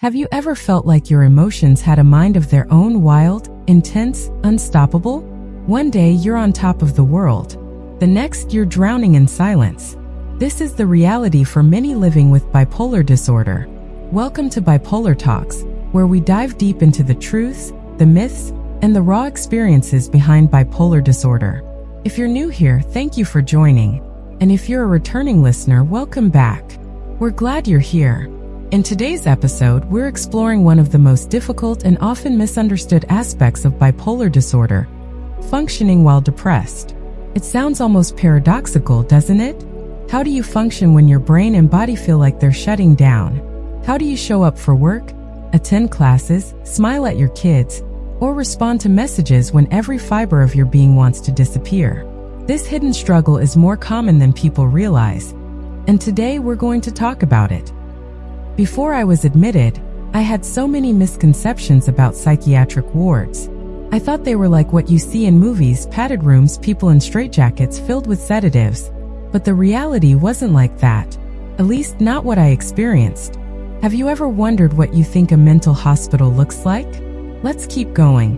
Have you ever felt like your emotions had a mind of their own, wild, intense, unstoppable? One day you're on top of the world. The next you're drowning in silence. This is the reality for many living with bipolar disorder. Welcome to Bipolar Talks, where we dive deep into the truths, the myths, and the raw experiences behind bipolar disorder. If you're new here, thank you for joining. And if you're a returning listener, welcome back. We're glad you're here. In today's episode, we're exploring one of the most difficult and often misunderstood aspects of bipolar disorder: functioning while depressed. It sounds almost paradoxical, doesn't it? How do you function when your brain and body feel like they're shutting down? How do you show up for work, attend classes, smile at your kids, or respond to messages when every fiber of your being wants to disappear? This hidden struggle is more common than people realize, and today we're going to talk about it. Before I was admitted, I had so many misconceptions about psychiatric wards. I thought they were like what you see in movies, padded rooms, people in straitjackets filled with sedatives. But the reality wasn't like that. At least not what I experienced. Have you ever wondered what you think a mental hospital looks like? Let's keep going.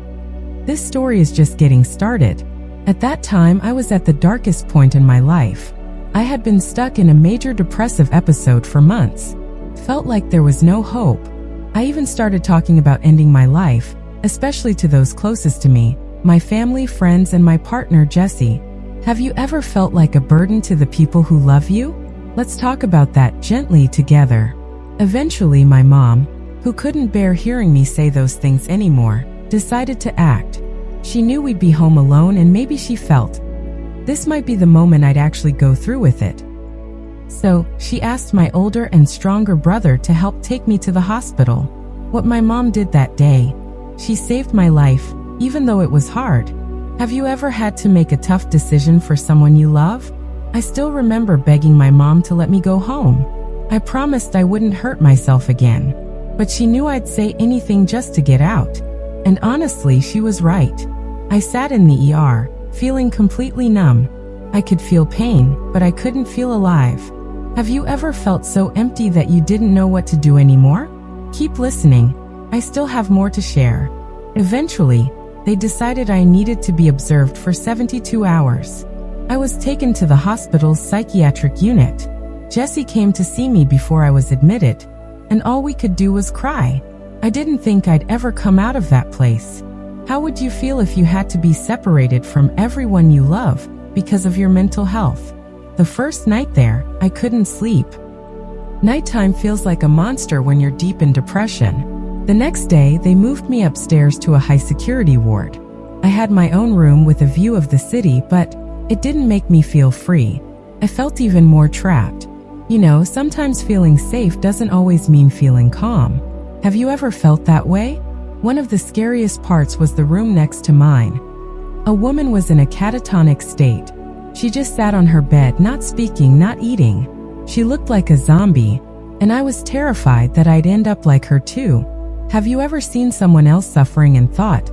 This story is just getting started. At that time, I was at the darkest point in my life. I had been stuck in a major depressive episode for months. Felt like there was no hope. I even started talking about ending my life, especially to those closest to me, my family, friends, and my partner, Jesse. Have you ever felt like a burden to the people who love you? Let's talk about that gently together. Eventually, my mom, who couldn't bear hearing me say those things anymore, decided to act. She knew we'd be home alone, and maybe she felt this might be the moment I'd actually go through with it. So, she asked my older and stronger brother to help take me to the hospital. What my mom did that day, she saved my life, even though it was hard. Have you ever had to make a tough decision for someone you love? I still remember begging my mom to let me go home. I promised I wouldn't hurt myself again. But she knew I'd say anything just to get out. And honestly, she was right. I sat in the ER, feeling completely numb. I could feel pain, but I couldn't feel alive. Have you ever felt so empty that you didn't know what to do anymore? Keep listening. I still have more to share. Eventually, they decided I needed to be observed for 72 hours. I was taken to the hospital's psychiatric unit. Jesse came to see me before I was admitted, and all we could do was cry. I didn't think I'd ever come out of that place. How would you feel if you had to be separated from everyone you love because of your mental health? The first night there, I couldn't sleep. Nighttime feels like a monster when you're deep in depression. The next day, they moved me upstairs to a high-security ward. I had my own room with a view of the city, but it didn't make me feel free. I felt even more trapped. You know, sometimes feeling safe doesn't always mean feeling calm. Have you ever felt that way? One of the scariest parts was the room next to mine. A woman was in a catatonic state. She just sat on her bed, not speaking, not eating. She looked like a zombie, and I was terrified that I'd end up like her too. Have you ever seen someone else suffering and thought,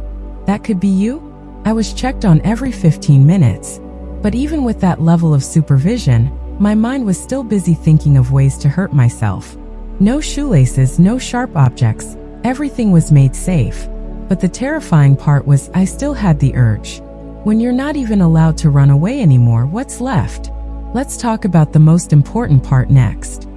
that could be you? I was checked on every 15 minutes. But even with that level of supervision, my mind was still busy thinking of ways to hurt myself. No shoelaces, no sharp objects. Everything was made safe. But the terrifying part was I still had the urge. When you're not even allowed to run away anymore, what's left? Let's talk about the most important part next.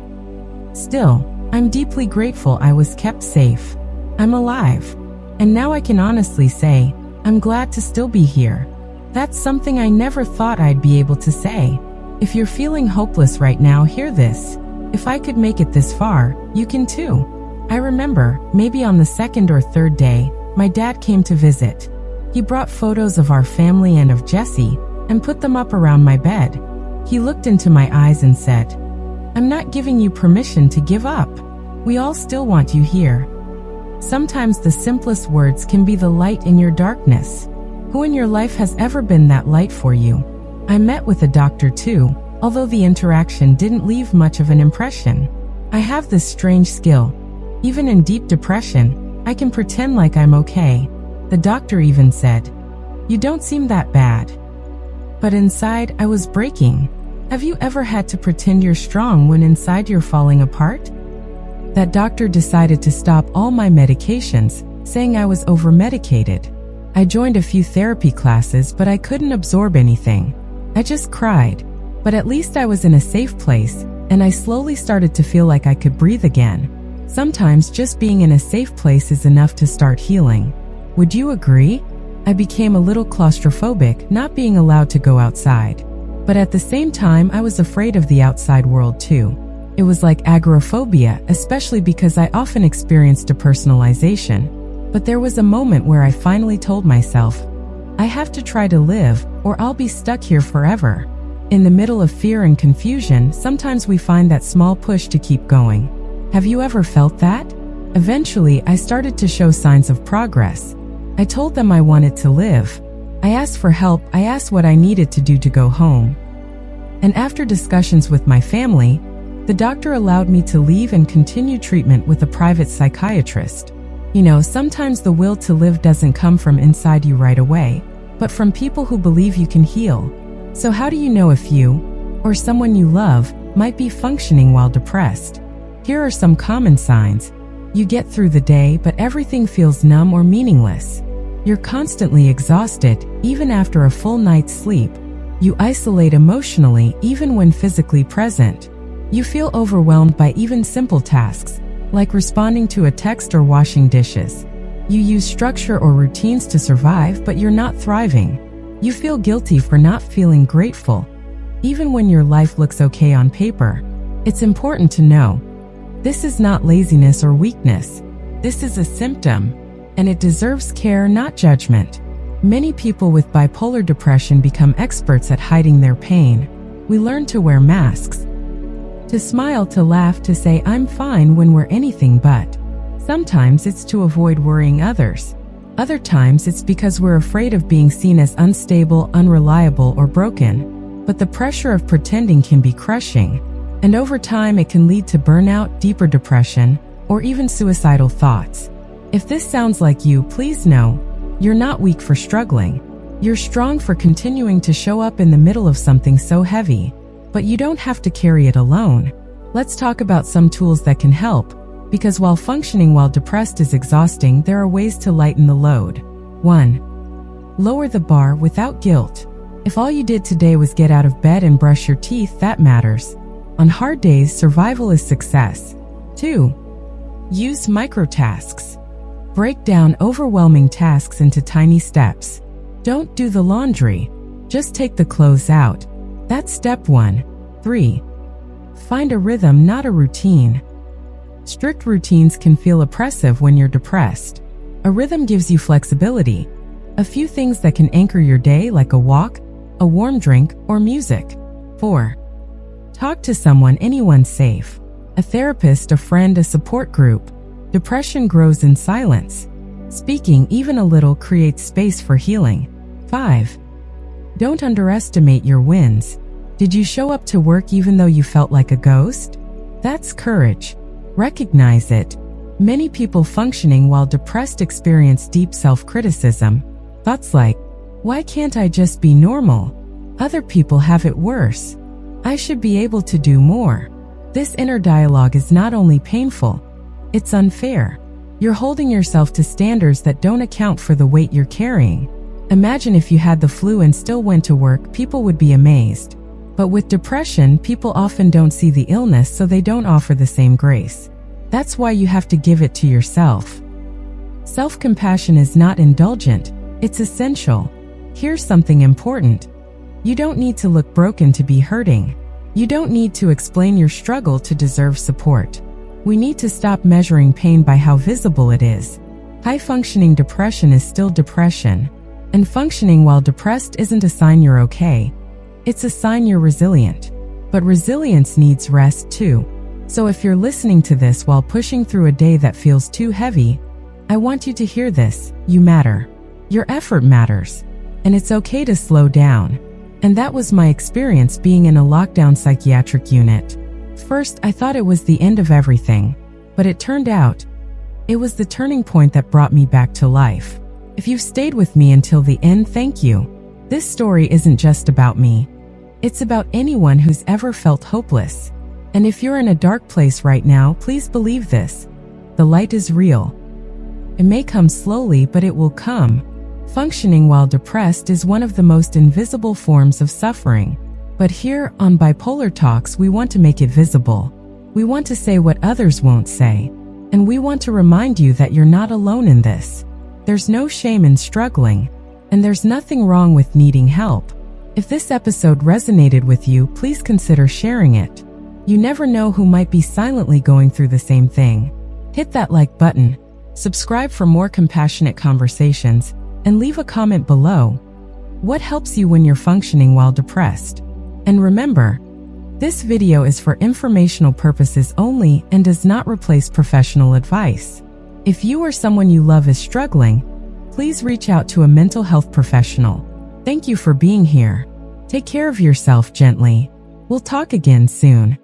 Still, I'm deeply grateful I was kept safe. I'm alive. And now I can honestly say, I'm glad to still be here. That's something I never thought I'd be able to say. If you're feeling hopeless right now, hear this. If I could make it this far, you can too. I remember, maybe on the second or third day, my dad came to visit. He brought photos of our family and of Jesse and put them up around my bed. He looked into my eyes and said, I'm not giving you permission to give up. We all still want you here. Sometimes the simplest words can be the light in your darkness. Who in your life has ever been that light for you? I met with a doctor too, although the interaction didn't leave much of an impression. I have this strange skill. Even in deep depression, I can pretend like I'm okay. The doctor even said, you don't seem that bad. But inside, I was breaking. Have you ever had to pretend you're strong when inside you're falling apart? That doctor decided to stop all my medications, saying I was over-medicated. I joined a few therapy classes, but I couldn't absorb anything. I just cried. But at least I was in a safe place, and I slowly started to feel like I could breathe again. Sometimes just being in a safe place is enough to start healing. Would you agree? I became a little claustrophobic, not being allowed to go outside. But at the same time, I was afraid of the outside world too. It was like agoraphobia, especially because I often experienced depersonalization. But there was a moment where I finally told myself, I have to try to live, or I'll be stuck here forever. In the middle of fear and confusion, sometimes we find that small push to keep going. Have you ever felt that? Eventually, I started to show signs of progress. I told them I wanted to live. I asked for help. I asked what I needed to do to go home. And after discussions with my family, the doctor allowed me to leave and continue treatment with a private psychiatrist. You know, sometimes the will to live doesn't come from inside you right away, but from people who believe you can heal. So how do you know if you, or someone you love, might be functioning while depressed? Here are some common signs. You get through the day, but everything feels numb or meaningless. You're constantly exhausted, even after a full night's sleep. You isolate emotionally, even when physically present. You feel overwhelmed by even simple tasks, like responding to a text or washing dishes. You use structure or routines to survive, but you're not thriving. You feel guilty for not feeling grateful, even when your life looks okay on paper. It's important to know, this is not laziness or weakness. This is a symptom, and it deserves care, not judgment. Many people with bipolar depression become experts at hiding their pain. We learn to wear masks, to smile, to laugh, to say I'm fine when we're anything but. Sometimes it's to avoid worrying others. Other times it's because we're afraid of being seen as unstable, unreliable, or broken. But the pressure of pretending can be crushing. And over time it can lead to burnout, deeper depression, or even suicidal thoughts. If this sounds like you, please know, you're not weak for struggling. You're strong for continuing to show up in the middle of something so heavy. But you don't have to carry it alone. Let's talk about some tools that can help, because while functioning while depressed is exhausting, there are ways to lighten the load. 1. Lower the bar without guilt. If all you did today was get out of bed and brush your teeth, that matters. On hard days, survival is success. 2. Use microtasks. Break down overwhelming tasks into tiny steps. Don't do the laundry. Just take the clothes out. That's step 1. 3. Find a rhythm, not a routine. Strict routines can feel oppressive when you're depressed. A rhythm gives you flexibility. A few things that can anchor your day, like a walk, a warm drink, or music. 4. Talk to someone, anyone safe. A therapist, a friend, a support group. Depression grows in silence. Speaking, even a little, creates space for healing. 5. Don't underestimate your wins. Did you show up to work even though you felt like a ghost? That's courage. Recognize it. Many people functioning while depressed experience deep self-criticism. Thoughts like, why can't I just be normal? Other people have it worse. I should be able to do more. This inner dialogue is not only painful, it's unfair. You're holding yourself to standards that don't account for the weight you're carrying. Imagine if you had the flu and still went to work, people would be amazed. But with depression, people often don't see the illness, so they don't offer the same grace. That's why you have to give it to yourself. Self-compassion is not indulgent, it's essential. Here's something important. You don't need to look broken to be hurting. You don't need to explain your struggle to deserve support. We need to stop measuring pain by how visible it is. High-functioning depression is still depression. And functioning while depressed isn't a sign you're okay. It's a sign you're resilient. But resilience needs rest too. So if you're listening to this while pushing through a day that feels too heavy, I want you to hear this. You matter. Your effort matters. And it's okay to slow down. And that was my experience being in a lockdown psychiatric unit. First, I thought it was the end of everything. But it turned out, it was the turning point that brought me back to life. If you've stayed with me until the end, thank you. This story isn't just about me. It's about anyone who's ever felt hopeless. And if you're in a dark place right now, please believe this. The light is real. It may come slowly, but it will come. Functioning while depressed is one of the most invisible forms of suffering. But here on Bipolar Talks, we want to make it visible. We want to say what others won't say. And we want to remind you that you're not alone in this. There's no shame in struggling. And there's nothing wrong with needing help. If this episode resonated with you, please consider sharing it. You never know who might be silently going through the same thing. Hit that like button, subscribe for more compassionate conversations, and leave a comment below. What helps you when you're functioning while depressed? And remember, this video is for informational purposes only and does not replace professional advice. If you or someone you love is struggling, please reach out to a mental health professional. Thank you for being here. Take care of yourself gently. We'll talk again soon.